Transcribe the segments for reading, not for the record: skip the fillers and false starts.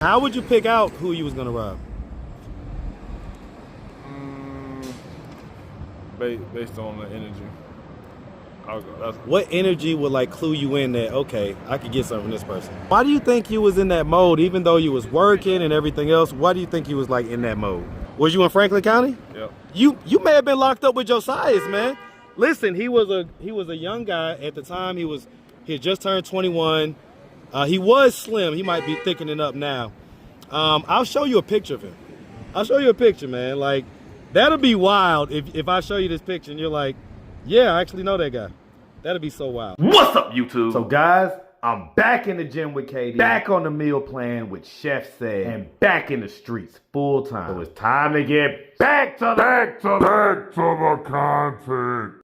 How would you pick out who you was gonna rob? Based on the energy. What energy would like clue you in that, okay, I could get something from this person? Why do you think you was in that mode, even though you was working and everything else? Why do you think you was like in that mode? Was you in Franklin County? Yep. You may have been locked up with Josias, man. Listen, he was a young guy at the time. He had just turned 21. He was slim. He might be thickening up now. I'll show you a picture of him. I'll show you a picture, man. Like, that'll be wild if I show you this picture and you're like, yeah, I actually know that guy. That'll be so wild. What's up, YouTube? So guys, I'm back in the gym with Katie, back on the meal plan with Chef Said, and back in the streets full time. So it's time to get back to the content.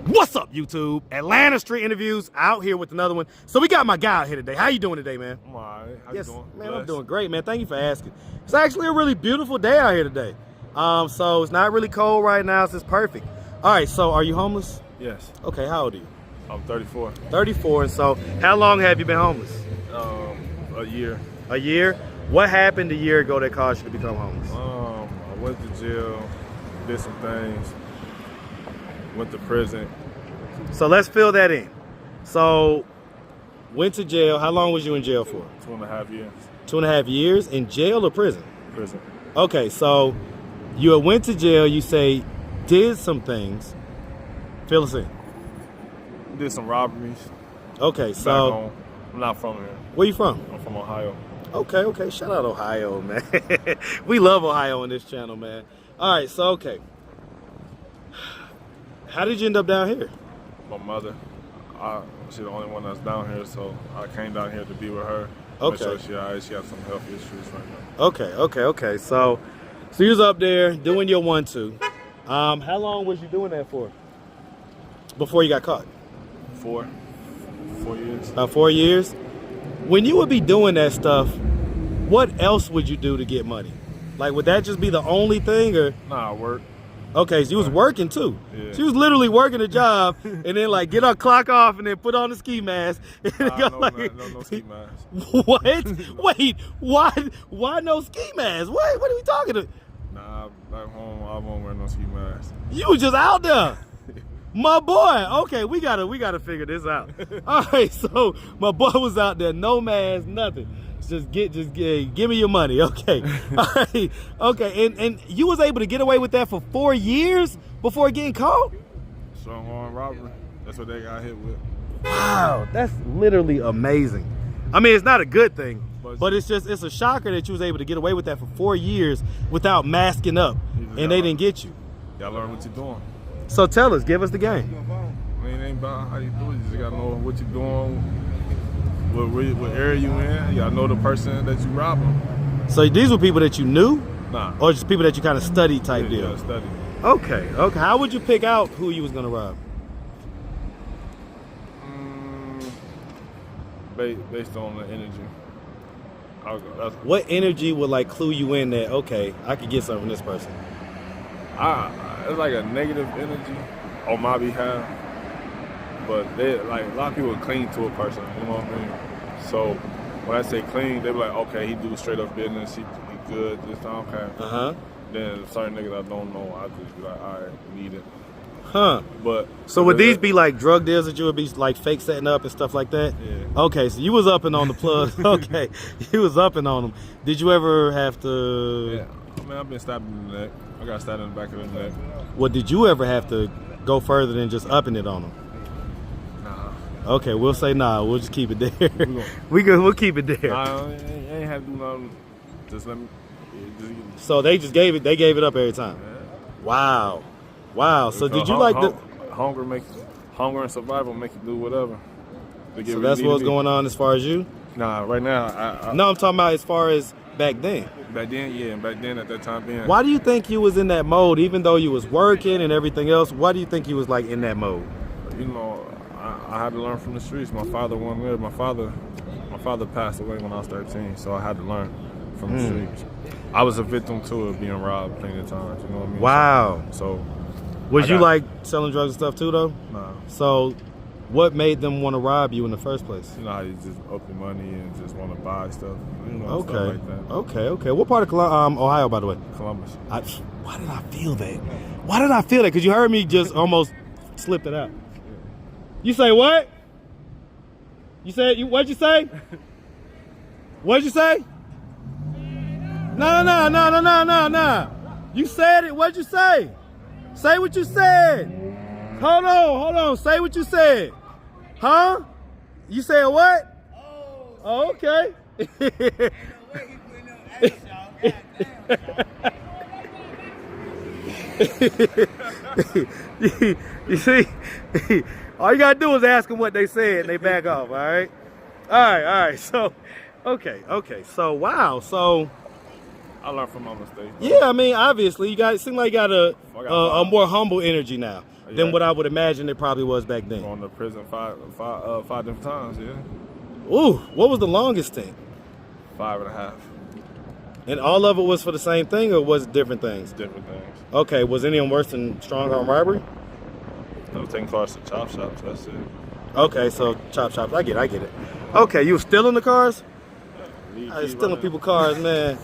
What's up, YouTube? Atlanta Street Interviews out here with another one. So we got my guy out here today. How you doing today, man? I'm all right. How yes, you doing? Man, Blessed. I'm doing great, man. Thank you for asking. It's actually a really beautiful day out here today. So it's not really cold right now. It's just perfect. All right, so are you homeless? Yes. Okay, how old are you? I'm 34. 34, and so how long have you been homeless? A year. A year? What happened a year ago that caused you to become homeless? I went to jail, did some things, went to prison. So let's fill that in. So, went to jail. How long was you in jail for? 2.5 years. 2.5 years in jail or prison? Prison. Okay, so you went to jail, you say, did some things. Fill us in. Did some robberies. Okay, Back so home. I'm not from here. where you from? I'm from Ohio. Okay, shout out Ohio, man. We love Ohio on this channel, man. All right, so okay. How did you end up down here? My mother, she's the only one that's down here, so I came down here to be with her. Okay. Make sure she has some health issues right now. Okay. So you was up there doing your 1-2. How long was you doing that for? Before you got caught? 4 years. About 4 years? When you would be doing that stuff, what else would you do to get money? Like, would that just be the only thing, or? Nah, I work. Okay, so you was working too. Yeah. She was literally working a job and then like get her clock off and then put on the ski mask. And go No ski mask. What? Wait, why no ski mask? What are we talking about? Nah, back home I won't wear no ski mask. You was just out there. My boy. Okay, we gotta figure this out. All right, so my boy was out there, no mask, nothing. Just give me your money, okay? All right, okay, and you was able to get away with that for 4 years before getting caught? Strong arm robbery. That's what they got hit with. Wow, that's literally amazing. I mean, it's not a good thing, but it's a shocker that you was able to get away with that for 4 years without masking up, and they didn't get you. Y'all learn what you're doing. So tell us, give us the game. I mean, it ain't about how you do it. You just gotta know what you're doing. What area you in? You gotta know the person that you robbing. So these were people that you knew? Nah. Or just people that you kind of studied type deal? Yeah, study. Okay. How would you pick out who you was gonna rob? Based on the energy. What energy would like clue you in that, okay, I could get something from this person? It's like a negative energy on my behalf. But they like a lot of people cling to a person, you know what I mean? So when I say cling, they be like, okay, he do straight up business, he good, this time, okay. Then certain niggas I don't know, I just be like, all right, need it. But so would these be like drug deals that you would be like fake setting up and stuff like that? Yeah. Okay, so you was up and on the plug. Okay, you was up and on them. Did you ever have to? Yeah, I mean, I've been stabbed in the neck. I got stabbed in the back of the neck. Well, did you ever have to go further than just upping it on them? Okay, we'll say nah. We'll just keep it there. We'll keep it there. Nah, I ain't have to do nothing. Just let me. So they just gave it up every time. Yeah. Wow. So did you like the hunger and survival make you do whatever? So that's what's going on as far as you? Nah, right now. No, I'm talking about as far as back then. Back then, yeah, back then at that time being. Why do you think you was in that mode, even though you was working and everything else? Why do you think you was like in that mode? You know, I had to learn from the streets. My father wasn't there. My father passed away when I was 13, so I had to learn from the streets. I was a victim too of being robbed plenty of times. You know what I mean? Wow. So was you like selling drugs and stuff too, though? Nah. So What made them want to rob you in the first place? You know how you just open money and just want to buy stuff, you know, Okay. stuff like that. Okay. What part of Ohio, by the way? Columbus. Why did I feel that? Why did I feel that? Because you heard me just almost slipped it out. You say what? You said what'd you say? What'd you say? No. You said it. What'd you say? Say what you said. Hold on. Say what you said. Huh? You said what? Oh, okay. You see, all you gotta do is ask them what they said and they back off, all right? All right. So, okay. So, wow. So, I learned from my mistakes. yeah, I mean, obviously, you seem like you got a more humble energy now than what I would imagine it probably was back then. Going to prison five different times, yeah. Ooh, what was the longest stint? 5.5. And all of it was for the same thing, or was it different things? Different things. Okay, was any of them worse than strong arm robbery? I was taking cars to chop shops, that's it. Okay, so chop shops, I get it. Okay, you were stealing the cars? Stealing people's cars, man.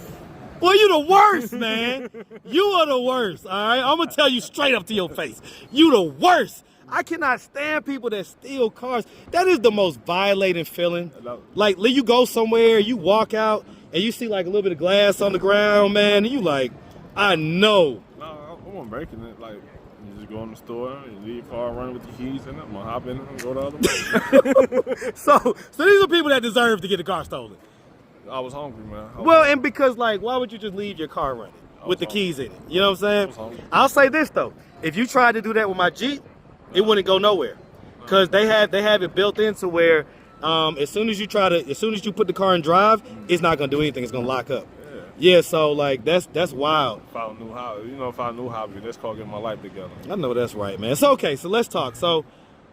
Boy, you the worst, man. You are the worst, all right? I'm going to tell you straight up to your face. You the worst. I cannot stand people that steal cars. That is the most violating feeling. Like, you go somewhere, you walk out, and you see, like, a little bit of glass on the ground, man, and you like, I know. No, I wasn't breaking it. Like, you just go in the store, you leave your car running with the keys in it, I'm going to hop in it and go the other way. So these are people that deserve to get the car stolen. I was hungry, man. Well, and because, like, why would you just leave your car running with the keys in it? You know what I'm saying? I'll say this, though. If you tried to do that with my Jeep, it wouldn't go nowhere. Because they have it built into where as soon as you put the car in drive, it's not going to do anything. It's going to lock up. Yeah, so, like, that's wild. If I knew hobby, that's called getting my life together. I know that's right, man. So, okay, so let's talk. So,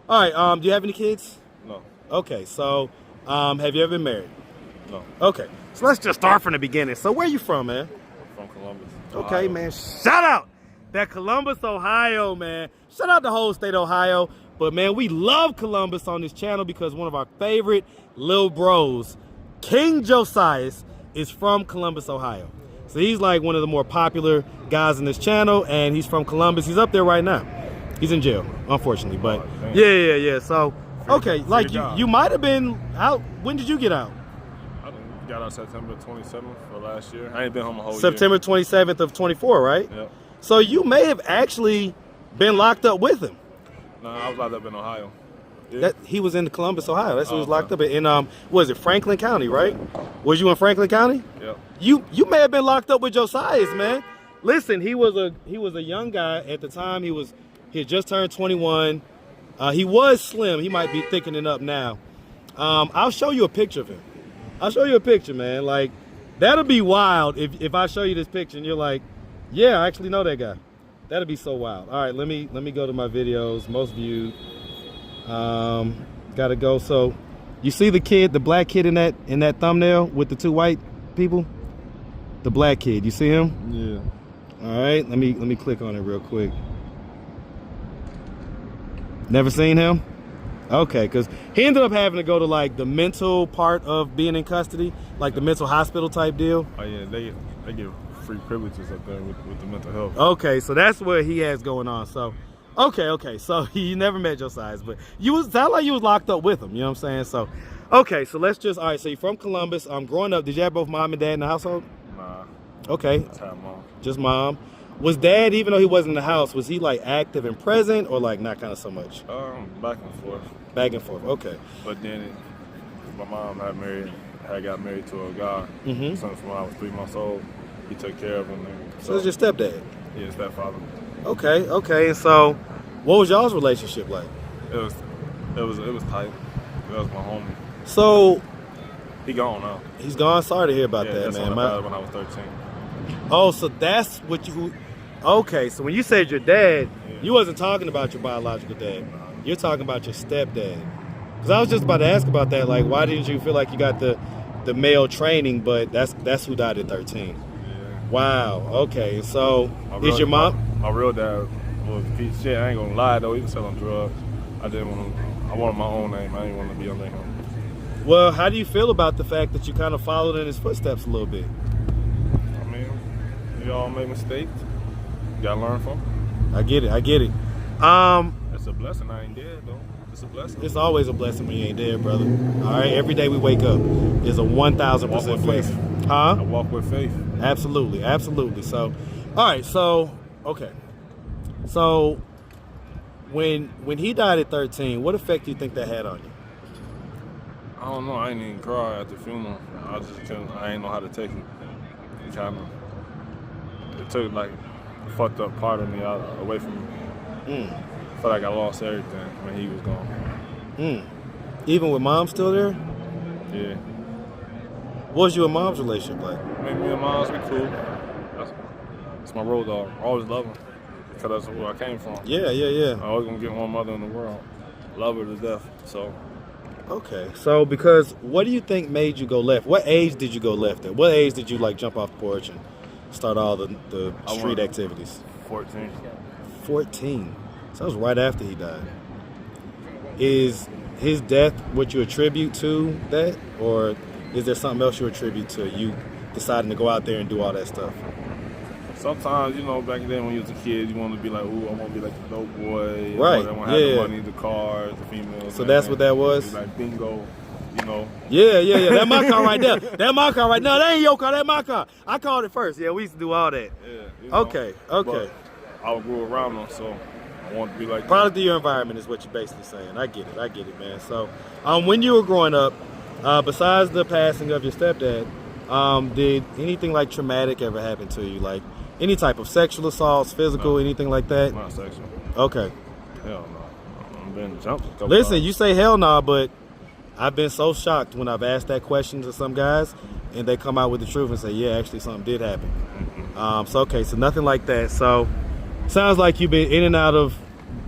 all right, do you have any kids? No. Okay, so have you ever been married? No. Okay, so let's just start from the beginning. So where you from, man? From Columbus. Okay, Ohio. man. Shout out that Columbus, Ohio, man. Shout out the whole state of Ohio. But, man, we love Columbus on this channel because one of our favorite little bros, King Josias, is from Columbus, Ohio. So he's like one of the more popular guys in this channel, and he's from Columbus. He's up there right now. He's in jail, unfortunately. But, yeah. So, okay, like you might have been out. When did you get out? I got out September 27th for last year. I ain't been home a whole year. September 27th of 24, right? Yep. So you may have actually been locked up with him. No, I was locked up in Ohio. Yeah. He was in Columbus, Ohio. That's where he was locked up in was it Franklin County, right? Was you in Franklin County? Yep. You may have been locked up with Josias, man. Listen, he was a young guy at the time. He had just turned 21. He was slim. He might be thickening up now. I'll show you a picture of him. I'll show you a picture, man. Like, that'll be wild if I show you this picture and you're like, yeah, I actually know that guy. That'll be so wild. All right, let me go to my videos, most viewed. Gotta go. So, you see the black kid in that thumbnail with the two white people? The black kid, you see him? Yeah. All right, let me click on it real quick. Never seen him? Okay, because he ended up having to go to like the mental part of being in custody, like the mental hospital type deal. Oh yeah, they give free privileges up there with the mental health. Okay, so that's what he has going on. So, okay, so you never met Josias, but sound like you was locked up with him. You know what I'm saying? So, okay, so let's just all right. So you're from Columbus. Growing up, did you have both mom and dad in the household? Nah. Okay. Just had mom. Just mom. Was dad, even though he wasn't in the house, was he like active and present, or like not kind of so much? Back and forth. Back and forth. Okay. But then my mom had got married to a guy. Mm-hmm. Since when I was 3 months old, he took care of him. So it's your stepdad. Yeah, stepfather. Okay. And so, what was y'all's relationship like? It was tight. That was my homie. So He gone now. he's gone. Sorry to hear about that, that's man. when I died when I was 13. Oh, so that's what you. Okay, so when you said your dad, you wasn't talking about your biological dad. You're talking about your stepdad. Because I was just about to ask about that. Like, why didn't you feel like you got the male training? But that's who died at 13. Yeah. Wow. Okay. So is your mom? My real dad was a piece of shit. I ain't gonna lie though. He was selling drugs. I I wanted my own name. I didn't want to be under him. Well, how do you feel about the fact that you kind of followed in his footsteps a little bit? I mean, we all make mistakes. You gotta learn from them. I get it. It's a blessing. I ain't dead though. It's a blessing. It's always a blessing when you ain't dead, brother. All right, every day we wake up is a 1,000% blessing. I walk with faith. Absolutely. So, all right. So, okay. So, when he died at 13, what effect do you think that had on you? I don't know. I ain't even cry at the funeral. I just couldn't. I ain't know how to take it. It took like a fucked up part of me away from me. I felt like I lost everything when he was gone. Even with mom still there? Yeah. What was you and mom's relationship like? Me and Miles, we cool. That's my road dog. I always love him because that's where I came from. Yeah. I always gonna get one mother in the world. Love her to death. So. Okay. So because what do you think made you go left? What age did you go left at? What age did you like jump off the porch and start all the street activities? 14. 14. So that was right after he died. Is his death what you attribute to that, or is there something else you attribute to you deciding to go out there and do all that stuff? Sometimes, back then when you was a kid, you want to be like, ooh, I want to be like the dope boy. Right. I want to have the money, the cars, the females. So that's what that was? Like bingo, Yeah. That my car right there. No, that ain't your car. That my car. I called it first. Yeah, we used to do all that. Yeah. Okay. But I grew around them, so I want to be like product of your environment is what you're basically saying. I get it, man. So, when you were growing up, besides the passing of your stepdad, did anything like traumatic ever happen to you? Like any type of sexual assaults, physical, anything like that? Not sexual. Okay. Hell no. I've been jumped a couple Listen, times. you say hell no, but I've been so shocked when I've asked that question to some guys, and they come out with the truth and say, yeah, actually something did happen. So nothing like that. So sounds like you've been in and out of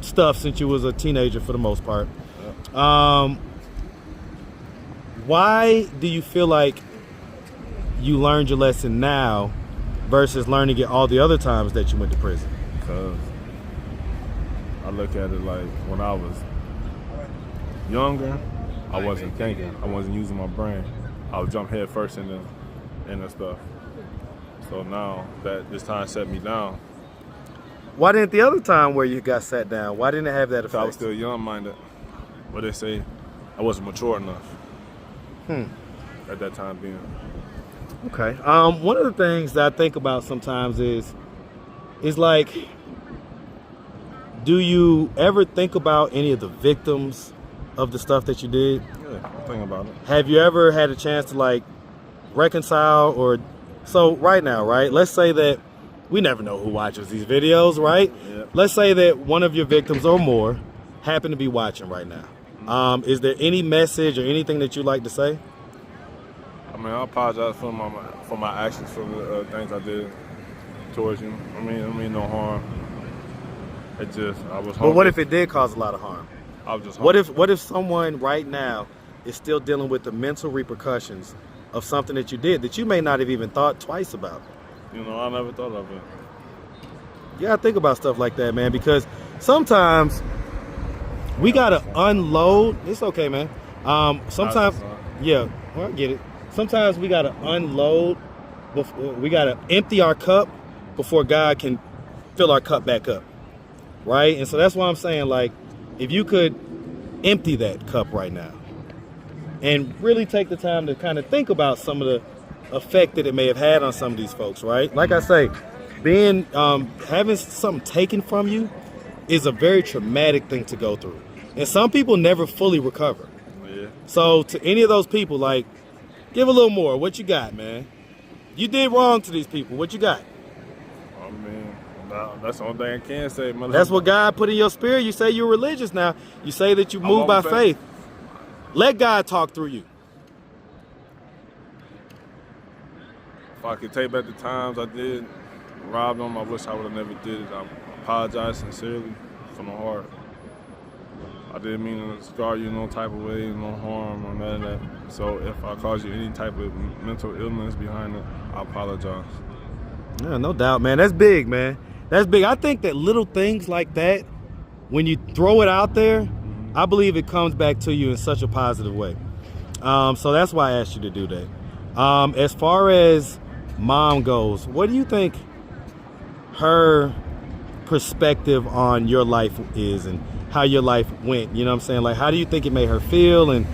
stuff since you was a teenager for the most part. Yeah. Why do you feel like you learned your lesson now versus learning it all the other times that you went to prison? Because I look at it like when I was younger, I wasn't thinking. I wasn't using my brain. I would jump head first in the stuff. So now that this time set me down. Why didn't the other time where you got sat down, why didn't it have that effect? I was still young-minded. What they say, I wasn't mature enough. At that time being. Okay. One of the things that I think about sometimes is like, do you ever think about any of the victims of the stuff that you did? Yeah, I'm thinking about it. Have you ever had a chance to like reconcile or so right now, right? Let's say that we never know who watches these videos, right? Yeah. Let's say that one of your victims or more happen to be watching right now. Is there any message or anything that you'd like to say? I mean, I apologize for my actions, for the things I did towards you. I mean no harm. It just, I was hungry. But what if it did cause a lot of harm? I was just hungry. What if someone right now is still dealing with the mental repercussions of something that you did that you may not have even thought twice about? I never thought of it. You gotta think about stuff like that, man, because sometimes we gotta unload. It's okay, man. Sometimes, yeah, well, I get it. Sometimes we gotta unload. We gotta empty our cup before God can fill our cup back up, right? And so that's why I'm saying, like, if you could empty that cup right now and really take the time to kind of think about some of the effect that it may have had on some of these folks, right? Like I say, being having something taken from you is a very traumatic thing to go through, and some people never fully recover. Yeah. So to any of those people, like, give a little more. What you got, man? You did wrong to these people. What you got? I mean, that's the only thing I can say. That's what God put in your spirit. You say you're religious now. You say that you move by faith. Let God talk through you. If I could take back the times I did, rob them, I wish I would have never did it. I apologize sincerely from the heart. I didn't mean to scar you no type of way, no harm or none of that. So if I caused you any type of mental illness behind it, I apologize. Yeah, no doubt, man. That's big, man. That's big. I think that little things like that, when you throw it out there, I believe it comes back to you in such a positive way. So that's why I asked you to do that. As far as mom goes, what do you think her perspective on your life is and how your life went? You know what I'm saying? Like, how do you think it made her feel and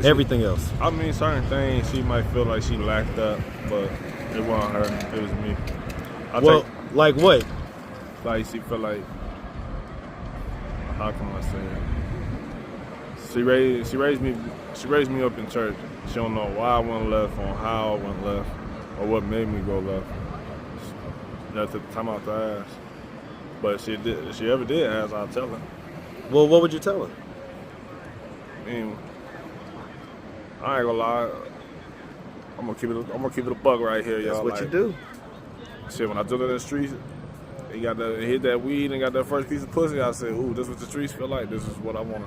everything else? I mean, certain things she might feel like she lacked that, but it wasn't her. It was me. Like what? Like she felt like, how can I say it? She raised me up in church. She don't know why I went left, on how I went left, or what made me go left. That took the time out to ask. But if she ever did ask, I'll tell her. Well, what would you tell her? I mean, I ain't gonna lie. I'm gonna keep it a bug right here, y'all. That's what like, you do. Shit, when I took it in the streets, he hit that weed and got that first piece of pussy. I said, "Ooh, this is what the streets feel like. This is what I want."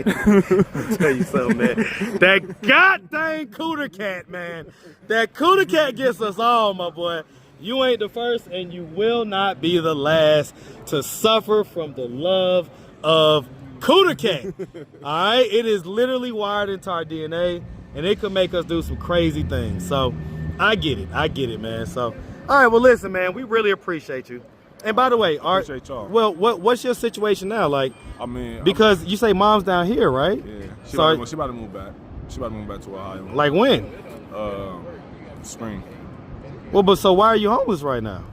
I'll tell you something, man. That goddamn cooter cat, man. That cooter cat gets us all, my boy. You ain't the first, and you will not be the last to suffer from the love of cooter cat. All right, it is literally wired into our DNA, and it could make us do some crazy things. So, I get it, man. So, all right, well, listen, man, we really appreciate you. And by the way, appreciate y'all. Well, what's your situation now? Like, I mean, because you say mom's down here, right? Yeah. She So, about to move back. She about to move back to Ohio. like when? Spring. Well, but so why are you homeless right now?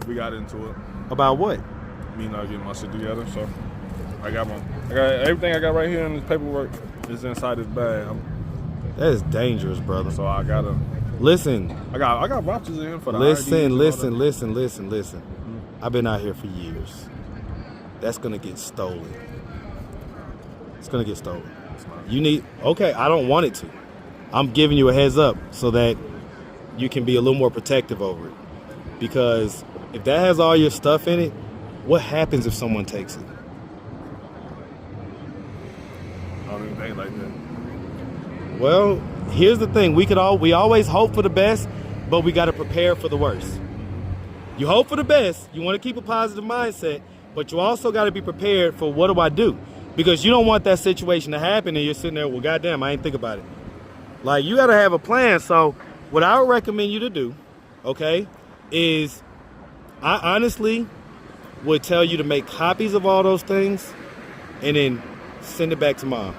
We got into it. About what? Me not getting my shit together, so I got everything I got right here in this paperwork is inside this bag. That is dangerous, brother. So I gotta Listen. I got vouchers in here for the Listen. IDs. Listen. I've been out here for years. That's gonna get stolen. It's gonna get stolen. Okay, I don't want it to. I'm giving you a heads up so that you can be a little more protective over it. Because if that has all your stuff in it, what happens if someone takes it? I don't even think like that. Well, here's the thing. We always hope for the best, but we got to prepare for the worst. You hope for the best. You want to keep a positive mindset, but you also got to be prepared for what do I do? Because you don't want that situation to happen and you're sitting there, well, goddamn, I ain't think about it. Like, you got to have a plan. So what I would recommend you to do, okay, is I honestly would tell you to make copies of all those things and then send it back to mom.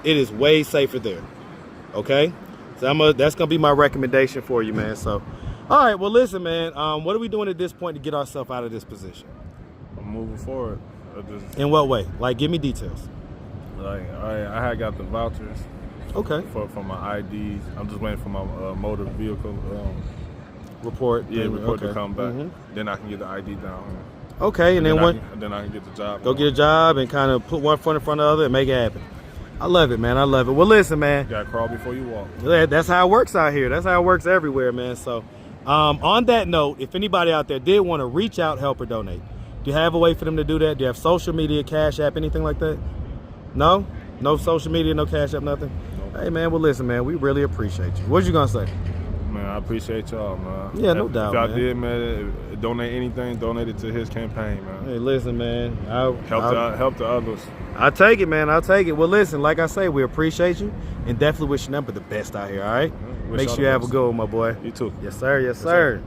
It is way safer there, okay? So that's going to be my recommendation for you, man. So, all right, well, listen, man, what are we doing at this point to get ourselves out of this position? I'm moving forward. In what way? Like, give me details. Like, I had got the vouchers. Okay. For my IDs. I'm just waiting for my motor vehicle report. report okay. to come back. Mm-hmm. Then I can get the ID down. Okay, and then I can get the job. Go get a job and kind of put one foot in front of the other and make it happen. I love it, man. I love it. Well, listen, man. You gotta crawl before you walk. That's how it works out here. That's how it works everywhere, man. So, on that note, if anybody out there did want to reach out, help, or donate, do you have a way for them to do that? Do you have social media, Cash App, anything like that? No? No social media, no Cash App, nothing? Nope. Hey, man, well, listen, man, we really appreciate you. What you going to say? Man, I appreciate y'all, man. Yeah, no doubt, if y'all man. did, man, donate anything, donate it to his campaign, man. Hey, listen, man. Help the others. I'll take it, man. I'll take it. Well, listen, like I say, we appreciate you and definitely wish you nothing but the best out here, all right? Make sure you have a good one, my boy. You too. Yes, sir. Yes, sir.